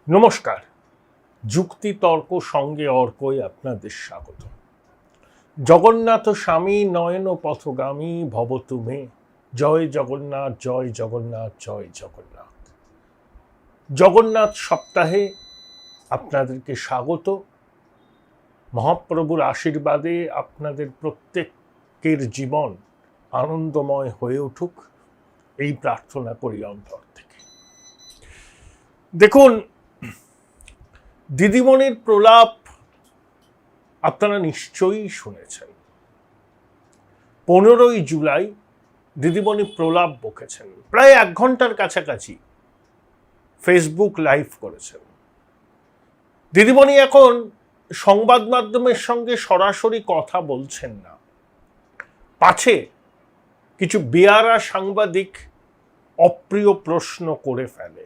নমস্কার। যুক্তি তর্ক সঙ্গে অর্কই আপনাদের স্বাগত। জগন্নাথ স্বামী নয়ন পথগামী ভব তুমে, জয় জগন্নাথ জয় জগন্নাথ জয় জগন্নাথ। জগন্নাথ সপ্তাহে আপনাদেরকে স্বাগত। মহাপ্রভুর আশীর্বাদে আপনাদের প্রত্যেকের জীবন আনন্দময় হয়ে উঠুক, এই প্রার্থনা করি অন্তর থেকে। দেখুন, দিদিমণির প্রলাপ আপনারা নিশ্চয়ই শুনেছেন। 15ই জুলাই দিদিমণি প্রলাপ বকেছেন, প্রায় 1 ঘন্টার কাছাকাছি ফেসবুক লাইভ করেছেন। দিদিমণি এখন সংবাদ মাধ্যমের সঙ্গে সরাসরি কথা বলছেন না, পাছে কিছু বেয়ারা সাংবাদিক অপ্রিয় প্রশ্ন করে ফেলে।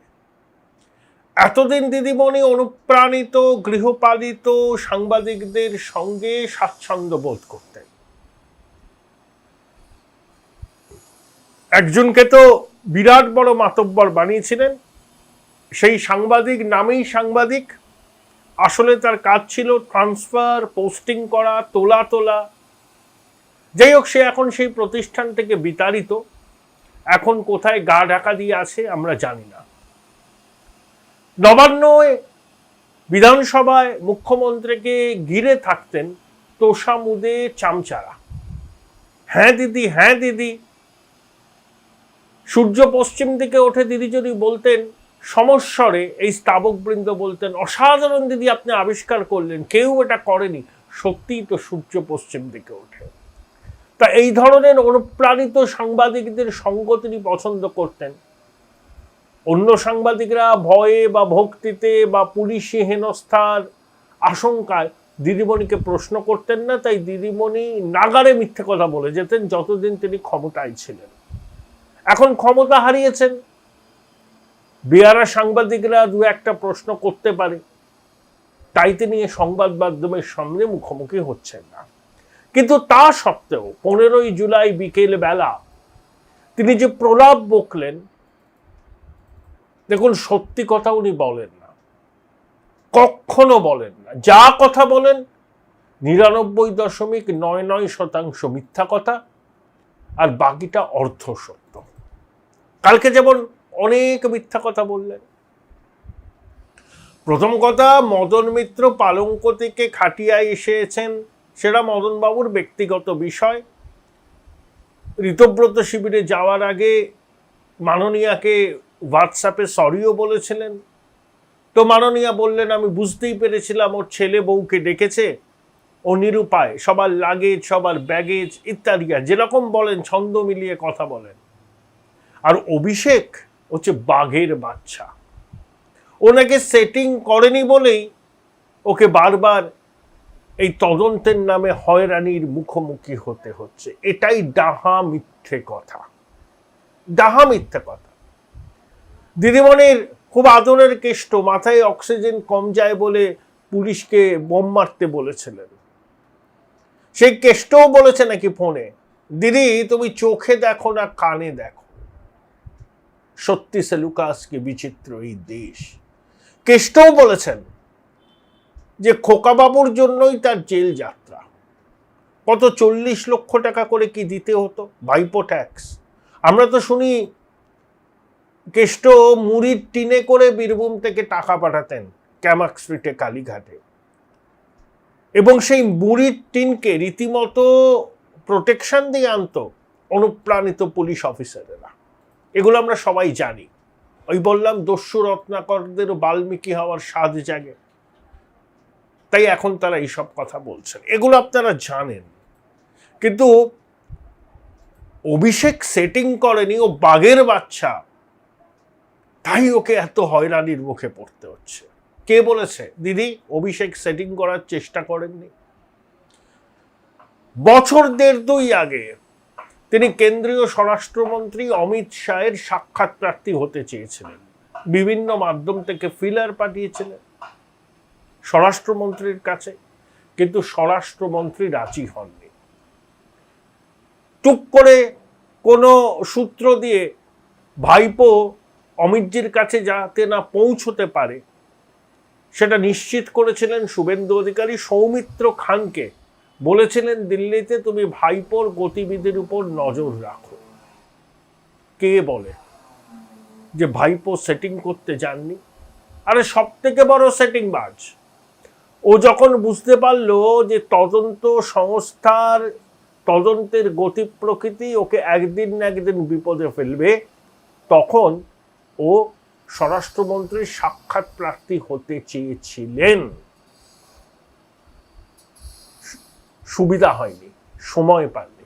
এতদিন দিদিমণি অনুপ্রাণিত গৃহপালিত সাংবাদিকদের সঙ্গে স্বাচ্ছন্দ্য বোধ করতেন। একজনকে তো বিরাট বড় মাতব্বর বানিয়েছিলেন, সেই সাংবাদিক নামেই সাংবাদিক, আসলে তার কাজ ছিল ট্রান্সফার, পোস্টিং করা, তোলা। যাই হোক, সে এখন সেই প্রতিষ্ঠান থেকে বিতাড়িত। এখন কোথায় গা ঢাকা দিয়ে আছে আমরা জানি না। নবান্নয় বিধানসভায় মুখ্যমন্ত্রীকে ঘিরে থাকতেন তোষামুদে চামচারা। হ্যাঁ দিদি, হ্যাঁ দিদি। সূর্য পশ্চিম দিকে ওঠে দিদি যদি বলতেন, সমস্বরে এই স্তাবকবৃন্দ বলতেন, অসাধারণ দিদি আপনি আবিষ্কার করলেন, কেউ এটা করেনি। সত্যিই তো সূর্য পশ্চিম দিকে ওঠে। তা এই ধরনের অনুপ্রাণিত সাংবাদিকদের সঙ্গ তিনি পছন্দ করতেন। অন্য সাংবাদিকরা ভয়ে বা ভক্তিতে বা পুলিশি হেনস্থার আশঙ্কায় দিদিমণিকে প্রশ্ন করতেন না, তাই দিদিমণি নাগারে মিথ্যে কথা বলে যেতেন যতদিন তিনি ক্ষমতায় ছিলেন। এখন ক্ষমতা হারিয়েছেন, বেয়ারা সাংবাদিকরা 2-1টা প্রশ্ন করতে পারে, তাই তিনি সংবাদ মাধ্যমের সামনে মুখোমুখি হচ্ছেন না। কিন্তু তা সত্ত্বেও 15ই জুলাই বিকেল বেলা তিনি যে প্রলাপ বকলেন, দেখুন, সত্যি কথা উনি বলেন না, কখনো বলেন না। যা কথা বলেন 99.99% মিথ্যা কথা, আর বাকিটা অর্ধ সত্য। কালকে যেমন অনেক মিথ্যা কথা বললেন। প্রথম কথা, মদন মিত্র পালঙ্ক থেকে খাটিয়ায় এসেছেন, সেটা মদনবাবুর ব্যক্তিগত বিষয়। ঋতব্রত শিবিরে যাওয়ার আগে মাননীয়াকে হোয়াটসঅ্যাপে সরিও বলেছিলেন। তো মাননীয়া বললেন, আমি বুঝতেই পেরেছিলাম ওর ছেলে বউকে ডেকেছে, ও নিরুপায়, সবার লাগেজ, সবার ব্যাগেজ ইত্যাদি, যেরকম বলেন ছন্দ মিলিয়ে কথা বলেন। আর অভিষেক হচ্ছে বাঘের বাচ্চা, ওনাকে সেটিং করেনি বলেই ওকে বারবার এই তদন্তের নামে হয়রানির মুখোমুখি হতে হচ্ছে। এটাই ডাহা মিথ্যে কথা, ডাহা মিথ্যে কথা। দিদিমণির খুব আদরের কেষ্ট মাথায় অক্সিজেন কম যায় বলে পুলিশকে বোম মারতে বলেছিলেন। সেই কেষ্টও বলেছে নাকি ফোনে, দিদি তুমি চোখে দেখো না কানে দেখো, সত্যি সেলুকাস কি বিচিত্র এই দেশ। কেষ্টও বলেছেন যে খোকাবাবুর জন্যই তার জেল যাত্রা। কত 40 লক্ষ টাকা করে কি দিতে হতো, ভাইপো ট্যাক্স। আমরা তো শুনি কেষ্ট মুড়ির টিনে করে বীরভূম থেকে টাকা পাঠাতেন ক্যামাক স্ট্রিটে কালীঘাটে, এবং সেই মুড়ির টিনকে রীতিমতো প্রোটেকশন দিয়ে আনতো অনুপ্রাণিত পুলিশ অফিসারেরা। এগুলো আমরা সবাই জানি। ওই বললাম, দস্যু রত্নাকরদেরও বাল্মীকি হওয়ার স্বাদ জাগে, তাই এখন তারা এইসব কথা বলছেন, এগুলো আপনারা জানেন। কিন্তু অভিষেক সেটিং করেনি, ও বাঘের বাচ্চা, তাই ওকে এত হয়রানির মুখে পড়তে হচ্ছে। কে বলেছে দিদি অভিষেক সেটিং করার চেষ্টা করেননি? বছর 1.5-2 আগে তিনি কেন্দ্রীয় স্বরাষ্ট্রমন্ত্রী অমিত শাহের সাক্ষাৎ প্রার্থী হতে চেয়েছিলেন, বিভিন্ন মাধ্যম থেকে ফিলার পাঠিয়েছিলেন স্বরাষ্ট্রমন্ত্রীর কাছে, কিন্তু স্বরাষ্ট্রমন্ত্রী রাজি হননি। টুক করে কোনো সূত্র দিয়ে ভাইপো অমিতজির কাছে যাতে না পৌঁছতে পারে, সেটা নিশ্চিত করেছিলেন শুভেন্দু অধিকারী। সৌমিত্র খানকে বলেছিলেন দিল্লিতে তুমি ভাইপোর গতিবিধির উপর নজর রাখো। কে বলে যে ভাইপো সেটিং করতে যাননি? আরে সব থেকে বড় সেটিংবাজ ও যখন বুঝতে পারলো যে তদন্ত সংস্থার তদন্তের গতি প্রকৃতি ওকে একদিন না একদিন বিপদে ফেলবে, তখন ও স্বরাষ্ট্রমন্ত্রীর সাক্ষাৎ প্রার্থী হতে চেয়েছিলেন। সুবিধা হয়নি, সময় পাননি,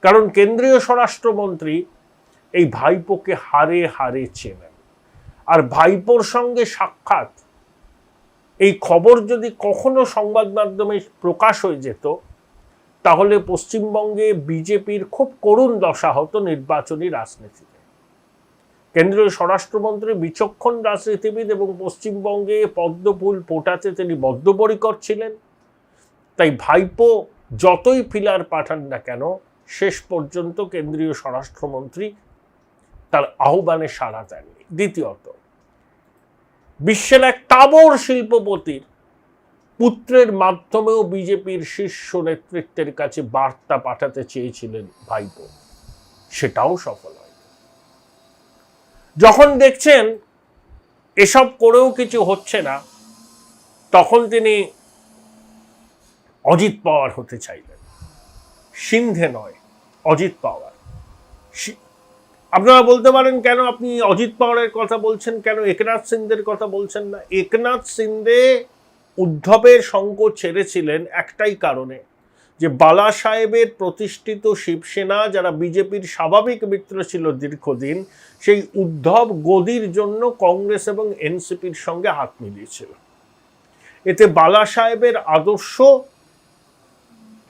কারণ কেন্দ্রীয় স্বরাষ্ট্রমন্ত্রী এই ভাইপোকে হারে হারে চেনেন। আর ভাইপোর সঙ্গে সাক্ষাৎ, এই খবর যদি কখনো সংবাদ মাধ্যমে প্রকাশ হয়ে যেত, তাহলে পশ্চিমবঙ্গে বিজেপির খুব করুণ দশা হতো নির্বাচনী রাজনীতিতে। কেন্দ্রীয় স্বরাষ্ট্রমন্ত্রী বিচক্ষণ রাজনীতিবিদ এবং পশ্চিমবঙ্গে পদ্মফুল ফোটাতে তিনি বদ্ধপরিকর ছিলেন। তাই ভাইপো যতই ফিলার পাঠান না কেন, শেষ পর্যন্ত কেন্দ্রীয় স্বরাষ্ট্রমন্ত্রী তার আহ্বানে সাড়া দেননি। দ্বিতীয়ত, বিশ্বের এক তাবড় শিল্পপতির পুত্রের মাধ্যমেও বিজেপির শীর্ষ নেতৃত্বের কাছে বার্তা পাঠাতে চেয়েছিলেন ভাইপো, সেটাও সফল হয়। যখন দেখছেন এসব করেও কিছু হচ্ছে না, তখন তিনি অজিত পাওয়ার হতে চাইলেন। সিন্ধে নয়, অজিত পাওয়ার। আপনারা বলতে পারেন কেন আপনি অজিত পাওয়ারের কথা বলছেন, কেন একনাথ সিন্ধের কথা বলছেন না? একনাথ সিন্ধে উদ্ধবের সঙ্গ ছেড়েছিলেন একটাই কারণে, যে বালা সাহেবের প্রতিষ্ঠিত শিবসেনা, যারা বিজেপির স্বাভাবিক মিত্র ছিল দীর্ঘদিন, সেই উদ্ধব গদির জন্য কংগ্রেস এবং এনসিপির সঙ্গে হাত মিলিয়েছিল। এতে বালা সাহেবের আদর্শ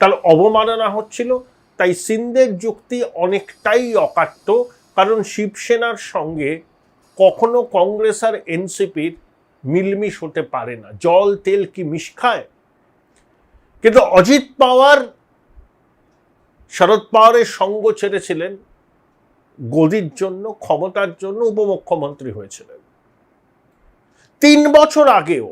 তার অবমাননা হচ্ছিল। তাই সিন্ধের যুক্তি অনেকটাই অকাট্য, কারণ শিবসেনার সঙ্গে কখনো কংগ্রেস আর এনসিপির মিলমিশ হতে পারে না। জল তেল কি মিশ খায়? কিন্তু অজিত পাওয়ার শরদ পাওয়ারের সঙ্গ ছেড়েছিলেন গদির জন্য, ক্ষমতার জন্য, উপমুখ্যমন্ত্রী হয়েছিলেন। 3 বছর আগেও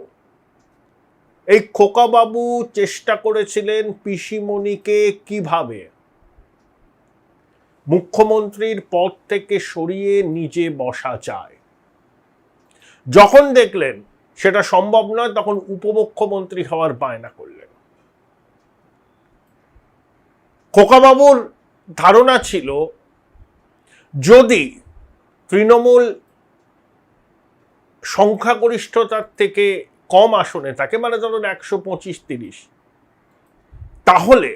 এই খোকাবাবু চেষ্টা করেছিলেন পিসিমণিকে কিভাবে মুখ্যমন্ত্রীর পদ থেকে সরিয়ে নিজে বসা যায়। যখন দেখলেন সেটা সম্ভব নয়, তখন উপমুখ্যমন্ত্রী হওয়ার বায়না করলেন। খোকাবাবুর ধারণা ছিল, যদি তৃণমূল সংখ্যাগরিষ্ঠতার থেকে কম আসনে থাকে, মানে ধরুন 125-30, তাহলে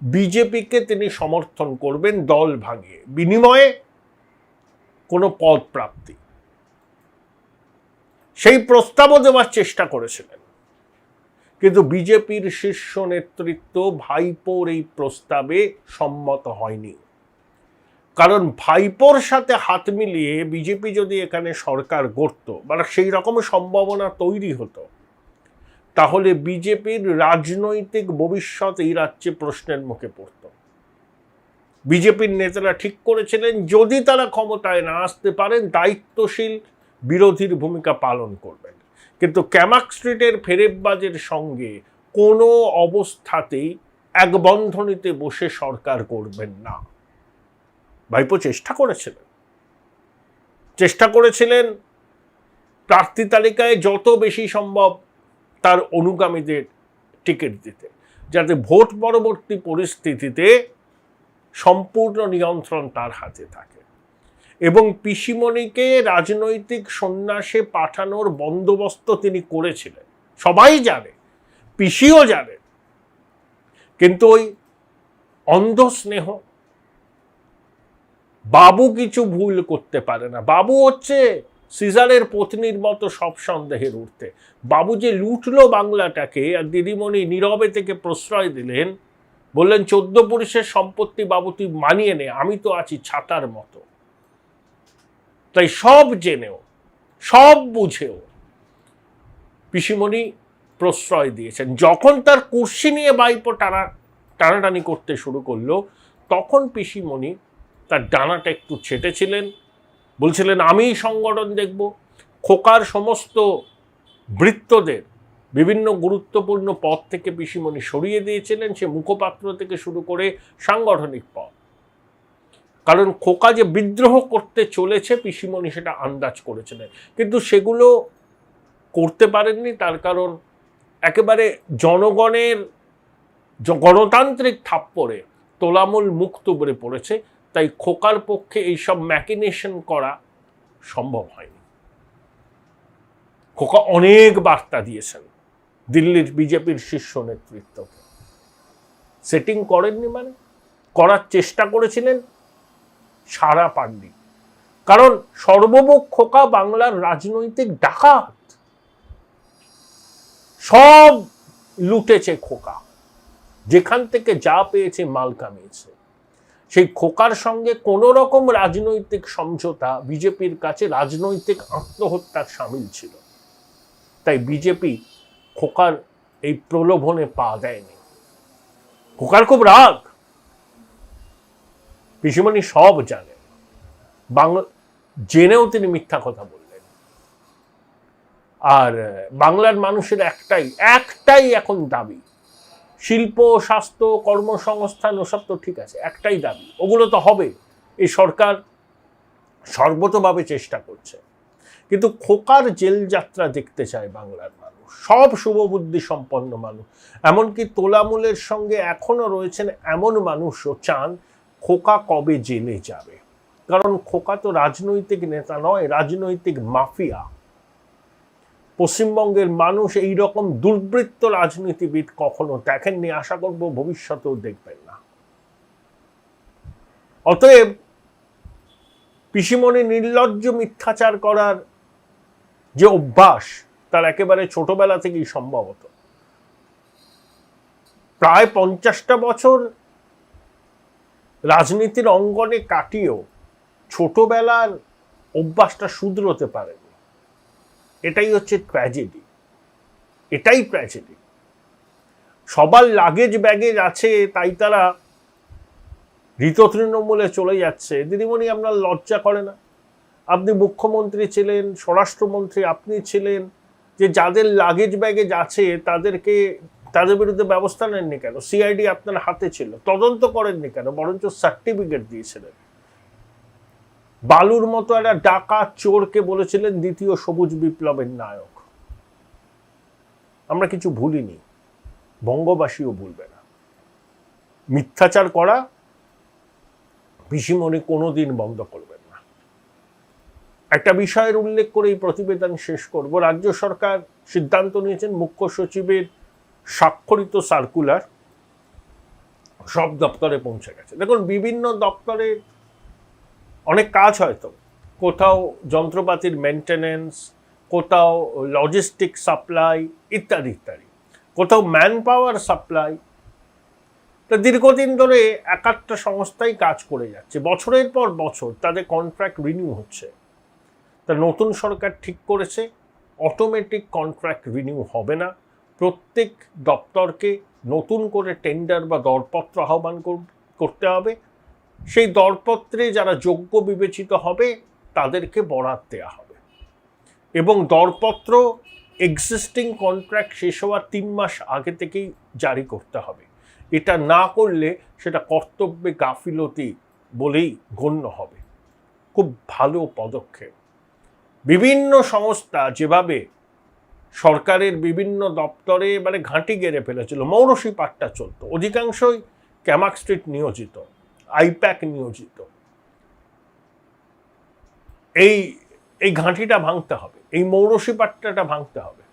বিজেপিকে তিনি সমর্থন করবেন দল ভাঙিয়ে, বিনিময়ে কোনো পদ প্রাপ্তি। সেই প্রস্তাবও দেওয়ার চেষ্টা করেছিলেন, কিন্তু বিজেপির শীর্ষ নেতৃত্ব ভাইপোর এই প্রস্তাবে সম্মত হয়নি। কারণ ভাইপোর সাথে হাত মিলিয়ে বিজেপি যদি এখানে সরকার গড়ত, মানে সেই রকম সম্ভাবনা তৈরি হতো, তাহলে বিজেপির রাজনৈতিক ভবিষ্যৎ এই রাজ্যে প্রশ্নের মুখে পড়ত। বিজেপির নেতারা ঠিক করেছিলেন, যদি তারা ক্ষমতায় না আসতে পারেন, দায়িত্বশীল বিরোধীর ভূমিকা পালন করবেন, কিন্তু ক্যামাক স্ট্রিটের ফেরেববাজের সঙ্গে কোনো অবস্থাতেই এক বন্ধনীতে বসে সরকার করবেন না। ভাইপো চেষ্টা করেছিলেন প্রার্থী তালিকায় যত বেশি সম্ভব তার অনুগামীদের টিকিট দিতে, যাতে ভোট পরবর্তী পরিস্থিতিতে সম্পূর্ণ নিয়ন্ত্রণ তার হাতে থাকে। এবং পিসিমণিকে রাজনৈতিক সন্ন্যাসে পাঠানোর বন্দোবস্ত তিনি করেছিলেন, সবাই জানে, পিসিও জানে। কিন্তু ওই অন্ধ স্নেহ, বাবু কিছু ভুল করতে পারে না। বাবু হচ্ছে সিজারের পত্নীর মতো সব সন্দেহের ঊর্ধ্বে। বাবু যে লুটলো বাংলাটাকে, আর দিদিমণি নীরবে থেকে প্রশ্রয় দিলেন, বললেন 14 পুরুষের সম্পত্তি বাবু তুই মানিয়ে নে, আমি তো আছি ছাতার মতো। তাই সব জেনেও, সব বুঝেও পিসিমণি প্রশ্রয় দিয়েছেন। যখন তার কুর্সি নিয়ে ভাইপো টানাটানি করতে শুরু করলো, তখন পিসিমণি তার ডানাটা একটু ছেটেছিলেন, বলছিলেন আমি সংগঠন দেখব। খোকার সমস্ত বৃত্তদের বিভিন্ন গুরুত্বপূর্ণ পদ থেকে পিসিমণি সরিয়ে দিয়েছিলেন, সে মুখপাত্র থেকে শুরু করে সাংগঠনিক পদ। কারণ খোকা যে বিদ্রোহ করতে চলেছে পিসিমণি সেটা আন্দাজ করেছিলেন, কিন্তু সেগুলো করতে পারেননি। তার কারণ একেবারে জনগণের গণতান্ত্রিক থাপ্পড়ে তোলামূল মুখ তুবড়ে পড়েছে, তাই খোকার পক্ষে এইসব ম্যাকিনেশন করা সম্ভব হয়নি। খোকা অনেক বার্তা দিয়েছেন দিল্লির বিজেপির শীর্ষ নেতৃত্বকে, সেটিং করেননি মানে করার চেষ্টা করেছিলেন, সারা পাননি। কারণ সর্বমুখ খোকা বাংলার রাজনৈতিক ডাকাত, সব লুটেছে খোকা, যেখান থেকে যা পেয়েছে মাল কামিয়েছে। সেই খোকার সঙ্গে কোন রকম রাজনৈতিক সমঝোতা বিজেপির কাছে রাজনৈতিক আত্মহত্যার সামিল ছিল। তাই বিজেপি খোকার এই প্রলোভনে পা দেয়নি। খোকার খুব রাগ, পিসিমণি সব জানেন, জেনেও তিনি মিথ্যা কথা বললেন। আর বাংলার মানুষের একটাই এখন দাবি, শিল্প, স্বাস্থ্য, কর্মসংস্থান ওসব তো ঠিক আছে, একটাই দাবি, ওগুলো তো হবে, এই সরকার সর্বতভাবে চেষ্টা করছে। কিন্তু খোকার জেল যাত্রা দেখতে চায় বাংলার মানুষ, সব শুভবুদ্ধি সম্পন্ন মানুষ, এমনকি তোলামূলের সঙ্গে এখনো রয়েছেন এমন মানুষও চান খোকা কবে জেলে যাবে। কারণ খোকা তো রাজনৈতিক নেতা নয়, রাজনৈতিক মাফিয়া। পশ্চিমবঙ্গের মানুষ এই রকম দুর্বৃত্ত রাজনীতিবিদ কখনো দেখেননি, আশা করব ভবিষ্যতেও দেখবেন না। অতএব পিসিমণি নির্লজ্জ মিথ্যাচার করার যে অভ্যাস তার একেবারে ছোটবেলা থেকেই সম্ভবত প্রায় 50টা বছর রাজনীতির অঙ্গনে কাটিয়েও ছোটবেলার অভ্যাসটা শুধরোতে পারেনি। এটাই হচ্ছে ট্র্যাজেডি, এটাই ট্র্যাজেডি। সবার লাগেজ ব্যাগেজ আছে তাই তারা ঋত তৃণমূলে চলে যাচ্ছে। দিদিমণি, আপনার লজ্জা করে না? আপনি মুখ্যমন্ত্রী ছিলেন, স্বরাষ্ট্রমন্ত্রী আপনি ছিলেন, যে যাদের লাগেজ ব্যাগেজ আছে তাদের বিরুদ্ধে ব্যবস্থা নেননি কেন? সিআইডি আপনার হাতে ছিল, তদন্ত করেননি কেন? বরঞ্চ সার্টিফিকেট দিয়েছিলেন। বালুর মতো একটা ডাকাত চোরকে বলেছিলেন দ্বিতীয় সবুজ বিপ্লবের নায়ক। আমরা কিছু ভুলিনি, বঙ্গবাসীও ভুলবে না। মিথ্যাচার করা পিসিমণি কোনোদিন বন্ধ করবেন না। একটা বিষয়ের উল্লেখ করে এই প্রতিবেদন শেষ করব। রাজ্য সরকার সিদ্ধান্ত নিয়েছেন মুখ্য সচিবের স্বাক্ষরিত সার্কুলার সব দপ্তরে পৌঁছে গেছে। দেখুন, বিভিন্ন দপ্তরে অনেক কাজ হয়তো, কোথাও যন্ত্রপাতির মেনটেনেন্স, কোথাও লজিস্টিক সাপ্লাই ইত্যাদি ইত্যাদি, কোথাও ম্যান পাওয়ার সাপ্লাই। তা দীর্ঘদিন ধরে একটা সংস্থাই কাজ করে যাচ্ছে, বছরের পর বছর তাদের কন্ট্রাক্ট রিনিউ হচ্ছে। তা নতুন সরকার ঠিক করেছে অটোমেটিক কন্ট্রাক্ট রিনিউ হবে না, প্রত্যেক দপ্তরকে নতুন করে টেন্ডার বা দরপত্র আহ্বান করতে হবে। সেই দরপত্রে যারা যোগ্য বিবেচিত হবে তাদেরকে বরাত দেওয়া হবে, এবং দরপত্র এক্সিস্টিং কন্ট্রাক্ট শেষ হওয়ার 3 মাস আগে থেকেই জারি করতে হবে। এটা না করলে সেটা কর্তব্যে গাফিলতি বলেই গণ্য হবে। খুব ভালো পদক্ষেপ। বিভিন্ন সংস্থা যেভাবে সরকারের বিভিন্ন দপ্তরে ঘাঁটি গেড়ে ফেলেছিল, মৌরসি পাট্টা চলত, অধিকাংশই ক্যামাক স্ট্রিট নিয়োজিত, আইপ্যাক নিয়োজিত। এই ঘাঁটিটা ভাঙতে হবে, এই মৌরসি পাট্টাটা ভাঙতে হবে।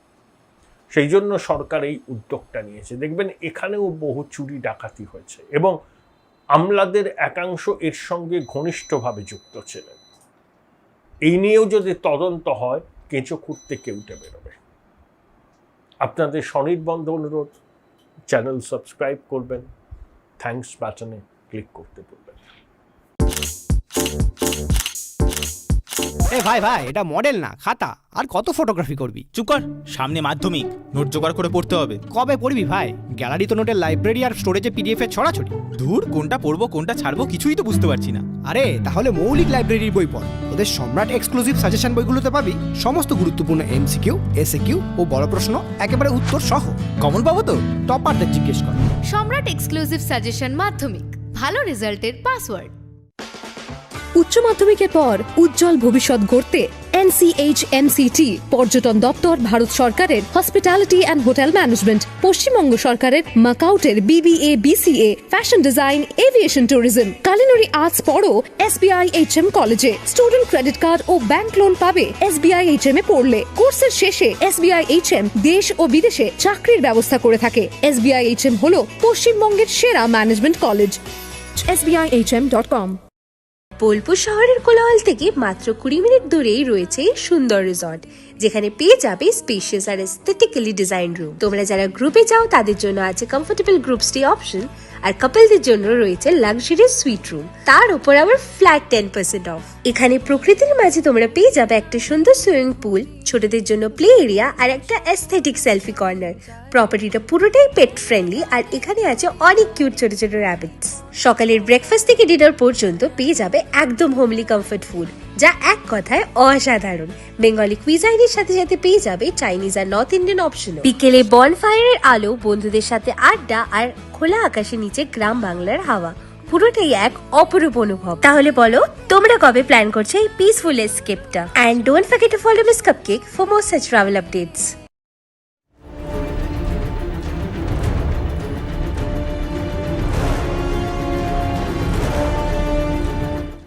সেই জন্য সরকার এই উদ্যোগটা নিয়েছে। দেখবেন এখানেও বহু চুরি ডাকাতি হয়েছে এবং আমলাদের একাংশ এর সঙ্গে ঘনিষ্ঠভাবে যুক্ত ছিলেন। এই নিয়েও যদি তদন্ত হয়, কেঁচো খুঁড়তে কেউটে বেরোবে। আপনাদের স্বনির্বন্ধ অনুরোধ, চ্যানেল সাবস্ক্রাইব করবেন, থ্যাঙ্কস বাটনে ক্লিক করতে ভুলবেন না। এ ভাই ভাই, এটা মডেল না খাতা, আর কত ফটোগ্রাফি করবি? চুপ কর, সামনে মাধ্যমিক, নোট জোগাড় করে পড়তে হবে। কবে পড়বি ভাই? গ্যালারি তো নোটের লাইব্রেরি আর স্টোরেজে পিডিএফ এর ছড়াছড়ি। ধুর, কোনটা পড়বো কোনটা ছাড়বো কিছুই তো বুঝতে পারছি না। আরে তাহলে মৌলিক লাইব্রেরির বই পড়। ওদের সম্রাট এক্সক্লুসিভ সাজেশন বইগুলোতে পাবি সমস্ত গুরুত্বপূর্ণ এমসিকিউ, এসএকিউ ও বড় প্রশ্ন একেবারে উত্তর সহ। কমন পাবো তো? টপারদের জিজ্ঞেস কর। সম্রাট এক্সক্লুসিভ সাজেশন মাধ্যমিক, ভালো রেজাল্টের পাসওয়ার্ড। উচ্চ মাধ্যমিকের পর উজ্জ্বল ভবিষ্যৎ গড়তে NCHMCT পর্যটন দপ্তর, ভারত সরকারের hospitality and hotel management, Paschimbanga সরকারের মাকাউটের BBA BCA, fashion design, aviation tourism, culinary arts পড়ো SBIHM কলেজে। স্টুডেন্ট ক্রেডিট কার্ড ও ব্যাংক লোন পাবে SBIHM এ পড়লে। কোর্সের শেষে SBIHM দেশ ও বিদেশে চাকরির ব্যবস্থা করে থাকে। SBIHM হলো পশ্চিমবঙ্গের সেরা ম্যানেজমেন্ট কলেজ। SBIHM.com। বোলপুর শহরের কোলাহল থেকে মাত্র 20 মিনিট দূরেই রয়েছে সুন্দর রিসর্ট, যেখানে পেয়ে যাবে স্পেশিয়াস আর এস্থেটিক্যালি ডিজাইন রুম। তোমরা যারা গ্রুপে যাও তাদের জন্য আছে কমফোর্টেবল গ্রুপ স্টে অপশন, আর কাপলদের জন্য রয়েছে লাক্সারিয়াস সুইট রুম, তার উপর আবার ফ্ল্যাট 10% অফ। এখানে প্রকৃতির মাঝে তোমরা পেয়ে যাবে একটা সুন্দর সুইমিং পুল, ছোটদের জন্য প্লে এরিয়া আর একটা এস্থেটিক সেলফি কর্নার। প্রপার্টিটা পুরোটাই পেট ফ্রেন্ডলি, আর এখানে আছে অনেক কিউট ছোট ছোট র্যাবিটস। সকালের ব্রেকফাস্ট থেকে ডিনার পর্যন্ত পেয়ে যাবে একদম হোমলি কমফর্ট ফুড, যা এক কথায় অসাধারণ। বেঙ্গলি কুইজাইনের সাথে সাথে পেয়ে যাবে চাইনিজ আর নর্থ ইন্ডিয়ান অপশনও। বিকেলে বনফায়ারের আলো, বন্ধুদের সাথে আড্ডা আর খোলা আকাশের নিচে গ্রাম বাংলার হাওয়া, পুরোটাই এক অপরূপ অনুভব। তাহলে বলো তোমরা কবে প্ল্যান করছো এই পিসফুল এসকেপটা? And don't forget to follow Miss Cupcake for more such travel updates.